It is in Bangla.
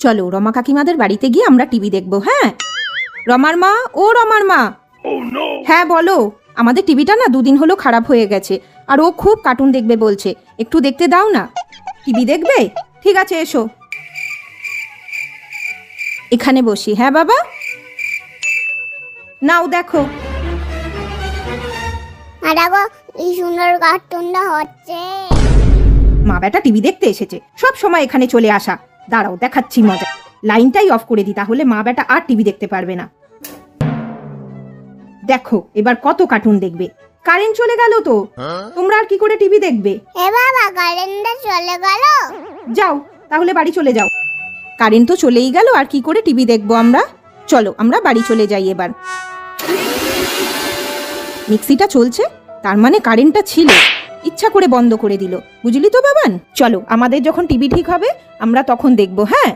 চলো রমা কাকিমাদের বাড়িতে গিয়ে আমরা টিভি দেখবো। হ্যাঁ রমার মা, ও রমার মা। হ্যাঁ বলো, আমাদের টিভিটা না দুদিন হলো খারাপ হয়ে গেছে, আর ও খুব কার্টুন দেখবে বলছে, একটু দেখতে দাও না। টিভি দেখবে? ঠিক আছে এসো, এখানে বসি। হ্যাঁ বাবা, নাও দেখো। এই সুন্দর কার্টুনটা হচ্ছে। মা বেটা টিভি দেখতে এসেছে, সব সময় এখানে চলে আসা। দাঁড়াও দেখাচ্ছি মজা। লাইনটাই অফ করে দি, তাহলে মা বেটা আর টিভি দেখতে পারবে না। দেখো এবার কত কার্টুন দেখবে। কারেন্ট চলে গেল তো, তোমরা আর কি করে টিভি দেখবে? এ বাবা, কারেন্টটা চলে গেল। যাও তাহলে বাড়ি চলে যাও। কারেন্ট তো চলেই গেল, আর কি করে টিভি দেখবো আমরা? চলো আমরা বাড়ি চলে যাই এবার। মিক্সিটা চলছে, তার মানে কারেন্টটা ছিল, ইচ্ছা করে বন্ধ করে দিল, বুঝলি তো বাবান। চলো আমাদের যখন টিভি ঠিক হবে আমরা তখন দেখবো। হ্যাঁ।